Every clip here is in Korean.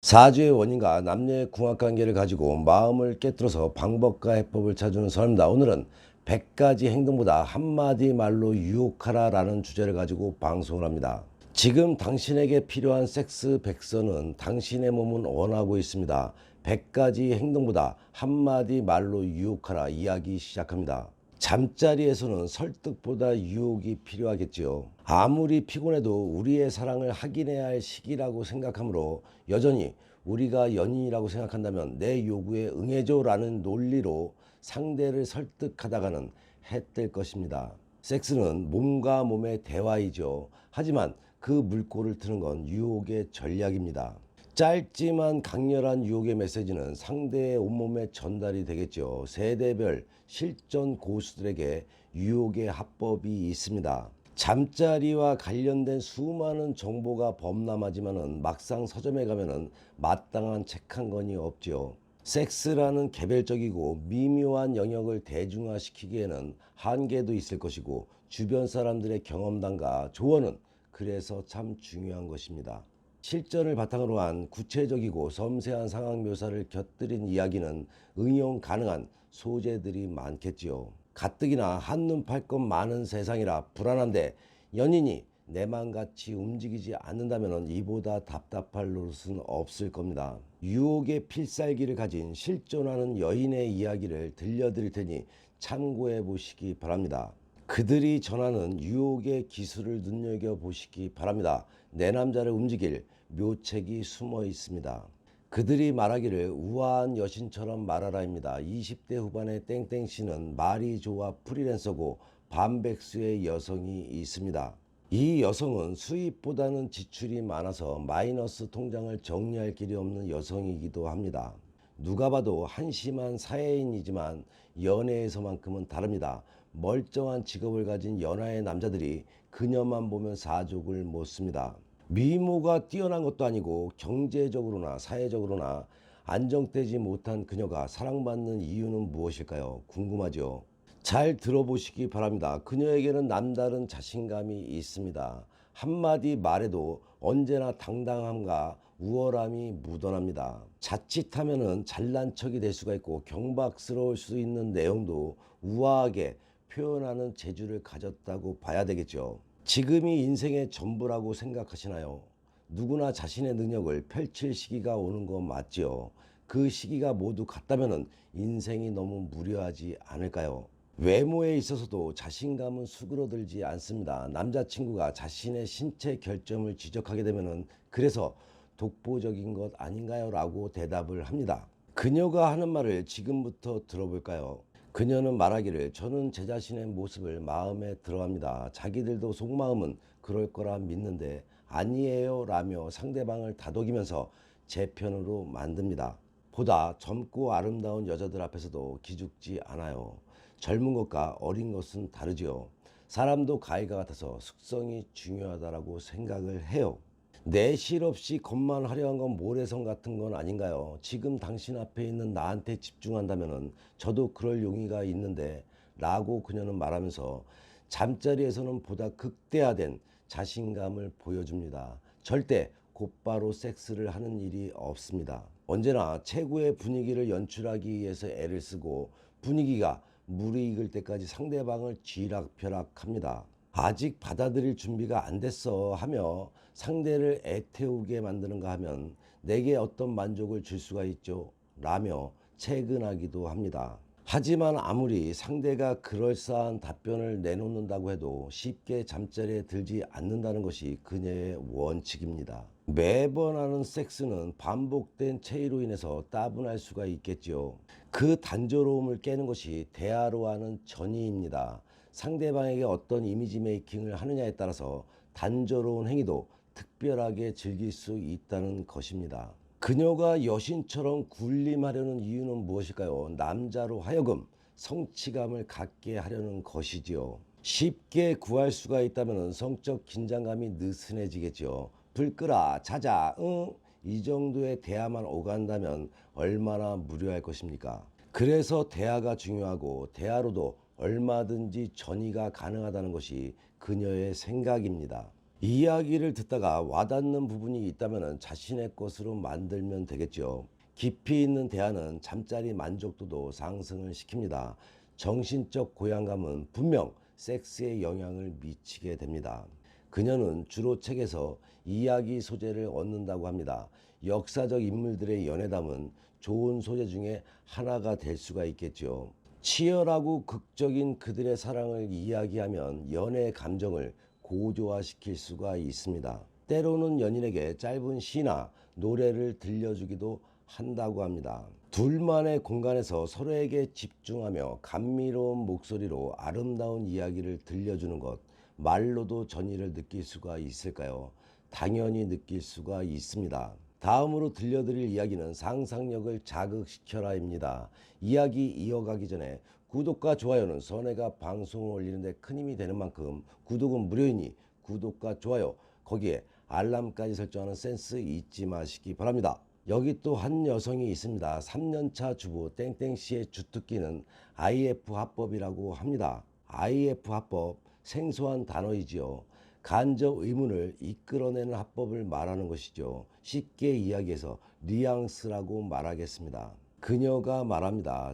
사주의 원인과 남녀의 궁합관계를 가지고 마음을 꿰뚫어서 방법과 해법을 찾아주는 사람입니다. 오늘은 100가지 행동보다 한마디 말로 유혹하라 라는 주제를 가지고 방송을 합니다. 지금 당신에게 필요한 섹스 백서는 당신의 몸은 원하고 있습니다. 100가지 행동보다 한마디 말로 유혹하라 이야기 시작합니다. 잠자리에서는 설득보다 유혹이 필요하겠지요. 아무리 피곤해도 우리의 사랑을 확인해야 할 시기라고 생각하므로 여전히 우리가 연인이라고 생각한다면 내 요구에 응해줘 라는 논리로 상대를 설득하다가는 해뜰 것입니다. 섹스는 몸과 몸의 대화이죠. 하지만 그 물꼬를 트는 건 유혹의 전략입니다. 짧지만 강렬한 유혹의 메시지는 상대의 온몸에 전달이 되겠죠. 세대별 실전 고수들에게 유혹의 합법이 있습니다. 잠자리와 관련된 수많은 정보가 범람하지만은 막상 서점에 가면은 마땅한 책 한 권이 없죠. 섹스라는 개별적이고 미묘한 영역을 대중화시키기에는 한계도 있을 것이고 주변 사람들의 경험담과 조언은 그래서 참 중요한 것입니다. 실전을 바탕으로 한 구체적이고 섬세한 상황 묘사를 곁들인 이야기는 응용 가능한 소재들이 많겠지요. 가뜩이나 한눈 팔 것 많은 세상이라 불안한데 연인이 내 맘같이 움직이지 않는다면 이보다 답답할 노릇은 없을 겁니다. 유혹의 필살기를 가진 실존하는 여인의 이야기를 들려드릴 테니 참고해 보시기 바랍니다. 그들이 전하는 유혹의 기술을 눈여겨보시기 바랍니다. 내 남자를 움직일 묘책이 숨어 있습니다. 그들이 말하기를 우아한 여신처럼 말하라입니다. 20대 후반의 땡땡씨는 말이 좋아 프리랜서고 반백수의 여성이 있습니다. 이 여성은 수입보다는 지출이 많아서 마이너스 통장을 정리할 길이 없는 여성이기도 합니다. 누가 봐도 한심한 사회인이지만 연애에서만큼은 다릅니다. 멀쩡한 직업을 가진 연하의 남자들이 그녀만 보면 사족을 못 씁니다. 미모가 뛰어난 것도 아니고 경제적으로나 사회적으로나 안정되지 못한 그녀가 사랑받는 이유는 무엇일까요? 궁금하죠? 잘 들어보시기 바랍니다. 그녀에게는 남다른 자신감이 있습니다. 한마디 말에도 언제나 당당함과 우월함이 묻어납니다. 자칫하면은 잘난 척이 될 수가 있고 경박스러울 수 있는 내용도 우아하게 표현하는 재주를 가졌다고 봐야 되겠죠. 지금이 인생의 전부라고 생각하시나요? 누구나 자신의 능력을 펼칠 시기가 오는 거 맞지요. 그 시기가 모두 같다면 인생이 너무 무료하지 않을까요? 외모에 있어서도 자신감은 수그러들지 않습니다. 남자친구가 자신의 신체 결점을 지적하게 되면 그래서 독보적인 것 아닌가요? 라고 대답을 합니다. 그녀가 하는 말을 지금부터 들어볼까요? 그녀는 말하기를 저는 제 자신의 모습을 마음에 들어합니다. 자기들도 속마음은 그럴 거라 믿는데 아니에요 라며 상대방을 다독이면서 제 편으로 만듭니다. 보다 젊고 아름다운 여자들 앞에서도 기죽지 않아요. 젊은 것과 어린 것은 다르지요. 사람도 가위가 같아서 숙성이 중요하다고 생각을 해요. 내실 없이 겉만 화려한 건 모래성 같은 건 아닌가요? 지금 당신 앞에 있는 나한테 집중한다면 저도 그럴 용의가 있는데 라고 그녀는 말하면서 잠자리에서는 보다 극대화된 자신감을 보여줍니다. 절대 곧바로 섹스를 하는 일이 없습니다. 언제나 최고의 분위기를 연출하기 위해서 애를 쓰고 분위기가 무르익을 때까지 상대방을 쥐락펴락합니다. 아직 받아들일 준비가 안 됐어 하며 상대를 애태우게 만드는가 하면 내게 어떤 만족을 줄 수가 있죠 라며 채근하기도 합니다. 하지만 아무리 상대가 그럴싸한 답변을 내놓는다고 해도 쉽게 잠자리에 들지 않는다는 것이 그녀의 원칙입니다. 매번 하는 섹스는 반복된 체위로 인해서 따분할 수가 있겠지요. 그 단조로움을 깨는 것이 대화로 하는 전의입니다. 상대방에게 어떤 이미지 메이킹을 하느냐에 따라서 단조로운 행위도 특별하게 즐길 수 있다는 것입니다. 그녀가 여신처럼 군림하려는 이유는 무엇일까요? 남자로 하여금 성취감을 갖게 하려는 것이지요. 쉽게 구할 수가 있다면 성적 긴장감이 느슨해지겠죠. 불 끄라, 자자, 응? 이 정도의 대화만 오간다면 얼마나 무료할 것입니까? 그래서 대화가 중요하고 대화로도 얼마든지 전이가 가능하다는 것이 그녀의 생각입니다. 이야기를 듣다가 와닿는 부분이 있다면 자신의 것으로 만들면 되겠죠. 깊이 있는 대화는 잠자리 만족도도 상승을 시킵니다. 정신적 고양감은 분명 섹스에 영향을 미치게 됩니다. 그녀는 주로 책에서 이야기 소재를 얻는다고 합니다. 역사적 인물들의 연애담은 좋은 소재 중에 하나가 될 수가 있겠죠. 치열하고 극적인 그들의 사랑을 이야기하면 연애 감정을 고조화시킬 수가 있습니다. 때로는 연인에게 짧은 시나 노래를 들려주기도 한다고 합니다. 둘만의 공간에서 서로에게 집중하며 감미로운 목소리로 아름다운 이야기를 들려주는 것, 말로도 전의를 느낄 수가 있을까요? 당연히 느낄 수가 있습니다. 다음으로 들려드릴 이야기는 상상력을 자극시켜라입니다. 이야기 이어가기 전에 구독과 좋아요는 선혜가 방송을 올리는데 큰 힘이 되는 만큼 구독은 무료이니 구독과 좋아요, 거기에 알람까지 설정하는 센스 잊지 마시기 바랍니다. 여기 또 한 여성이 있습니다. 3년차 주부 땡땡씨의 주특기는 IF 화법이라고 합니다. IF 화법, 생소한 단어이지요. 간접 의문을 이끌어내는 화법을 말하는 것이죠. 쉽게 이야기해서 뉘앙스라고 말하겠습니다. 그녀가 말합니다.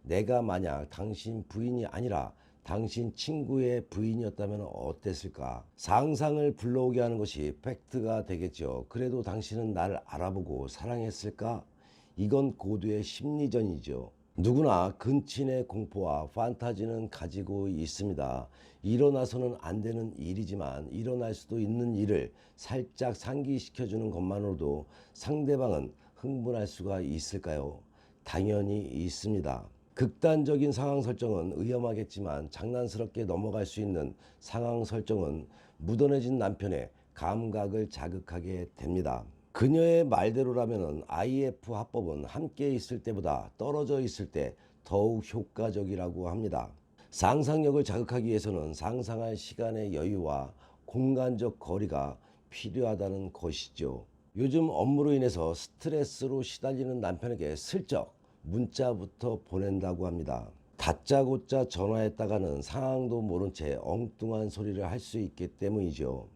내가 만약 당신 부인이 아니라 당신 친구의 부인이었다면 어땠을까? 상상을 불러오게 하는 것이 팩트가 되겠죠. 그래도 당신은 나를 알아보고 사랑했을까? 이건 고도의 심리전이죠. 누구나 근친의 공포와 판타지는 가지고 있습니다. 일어나서는 안 되는 일이지만 일어날 수도 있는 일을 살짝 상기시켜주는 것만으로도 상대방은 흥분할 수가 있을까요? 당연히 있습니다. 극단적인 상황 설정은 위험하겠지만 장난스럽게 넘어갈 수 있는 상황 설정은 묻어내진 남편의 감각을 자극하게 됩니다. 그녀의 말대로라면 IF 화법은 함께 있을 때보다 떨어져 있을 때 더욱 효과적이라고 합니다. 상상력을 자극하기 위해서는 상상할 시간의 여유와 공간적 거리가 필요하다는 것이죠. 요즘 업무로 인해서 스트레스로 시달리는 남편에게 슬쩍 문자부터 보낸다고 합니다. 다짜고짜 전화했다가는 상황도 모른 채 엉뚱한 소리를 할 수 있기 때문이죠.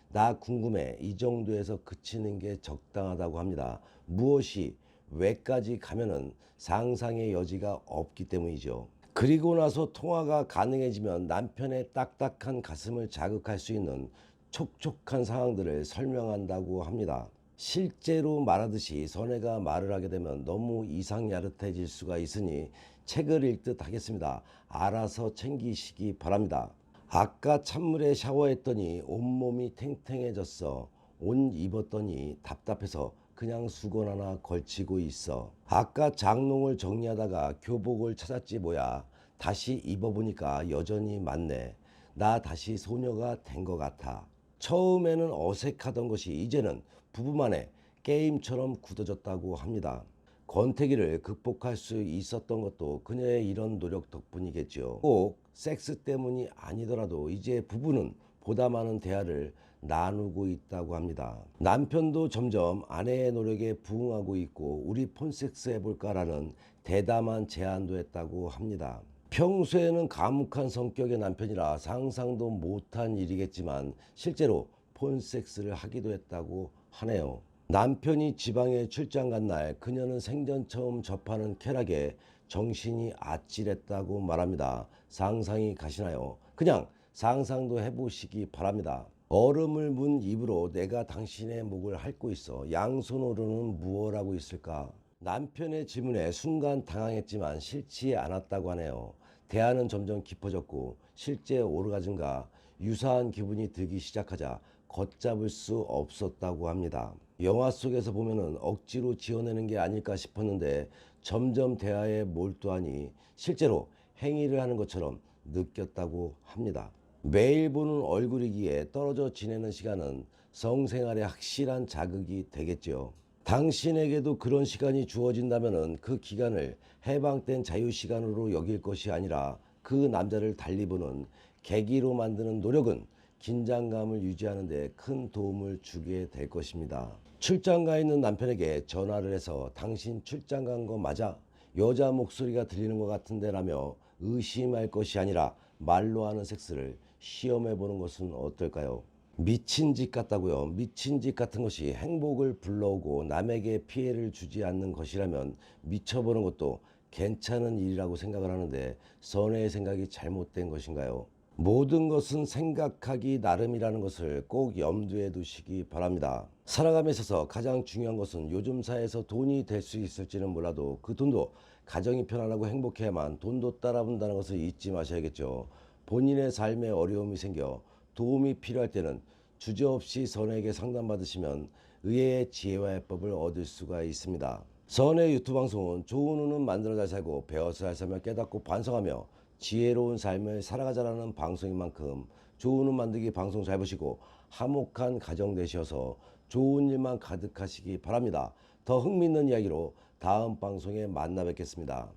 나 궁금해. 이 정도에서 그치는 게 적당하다고 합니다. 무엇이 왜까지 가면은 상상의 여지가 없기 때문이죠. 그리고 나서 통화가 가능해지면 남편의 딱딱한 가슴을 자극할 수 있는 촉촉한 상황들을 설명한다고 합니다. 실제로 말하듯이 선혜가 말을 하게 되면 너무 이상야릇해질 수가 있으니 책을 읽듯 하겠습니다. 알아서 챙기시기 바랍니다. 아까 찬물에 샤워했더니 온몸이 탱탱해졌어. 옷 입었더니 답답해서 그냥 수건 하나 걸치고 있어. 아까 장롱을 정리하다가 교복을 찾았지 뭐야. 다시 입어보니까 여전히 맞네. 나 다시 소녀가 된 것 같아. 처음에는 어색하던 것이 이제는 부부만의 게임처럼 굳어졌다고 합니다. 권태기를 극복할 수 있었던 것도 그녀의 이런 노력 덕분이겠죠. 꼭 섹스 때문이 아니더라도 이제 부부는 보다 많은 대화를 나누고 있다고 합니다. 남편도 점점 아내의 노력에 부응하고 있고 우리 폰섹스 해볼까라는 대담한 제안도 했다고 합니다. 평소에는 과묵한 성격의 남편이라 상상도 못한 일이겠지만 실제로 폰섹스를 하기도 했다고 하네요. 남편이 지방에 출장 간 날 그녀는 생전 처음 접하는 쾌락에 정신이 아찔했다고 말합니다. 상상이 가시나요? 그냥 상상도 해보시기 바랍니다. 얼음을 문 입으로 내가 당신의 목을 핥고 있어. 양손으로는 무엇 하고 있을까? 남편의 질문에 순간 당황했지만 싫지 않았다고 하네요. 대화는 점점 깊어졌고 실제 오르가즘과 유사한 기분이 들기 시작하자 걷잡을 수 없었다고 합니다. 영화 속에서 보면은 억지로 지어내는 게 아닐까 싶었는데 점점 대화에 몰두하니 실제로 행위를 하는 것처럼 느꼈다고 합니다. 매일 보는 얼굴이기에 떨어져 지내는 시간은 성생활에 확실한 자극이 되겠죠. 당신에게도 그런 시간이 주어진다면 그 기간을 해방된 자유시간으로 여길 것이 아니라 그 남자를 달리 보는 계기로 만드는 노력은 긴장감을 유지하는 데 큰 도움을 주게 될 것입니다. 출장 가 있는 남편에게 전화를 해서 당신 출장 간 거 맞아? 여자 목소리가 들리는 것 같은데 라며 의심할 것이 아니라 말로 하는 섹스를 시험해 보는 것은 어떨까요? 미친 짓 같다고요. 미친 짓 같은 것이 행복을 불러오고 남에게 피해를 주지 않는 것이라면 미쳐보는 것도 괜찮은 일이라고 생각을 하는데 선의 생각이 잘못된 것인가요? 모든 것은 생각하기 나름이라는 것을 꼭 염두에 두시기 바랍니다. 살아감에 있어서 가장 중요한 것은 요즘 사회에서 돈이 될 수 있을지는 몰라도 그 돈도 가정이 편안하고 행복해야만 돈도 따라본다는 것을 잊지 마셔야겠죠. 본인의 삶에 어려움이 생겨 도움이 필요할 때는 주저없이 선에게 상담받으시면 의외의 지혜와 해법을 얻을 수가 있습니다. 선의 유튜브 방송은 좋은 운은 만들어 잘 살고 배워서 잘 살며 깨닫고 반성하며 지혜로운 삶을 살아가자라는 방송인 만큼 좋은 운 만들기 방송 잘 보시고 화목한 가정 되셔서 좋은 일만 가득하시기 바랍니다. 더 흥미있는 이야기로 다음 방송에 만나 뵙겠습니다.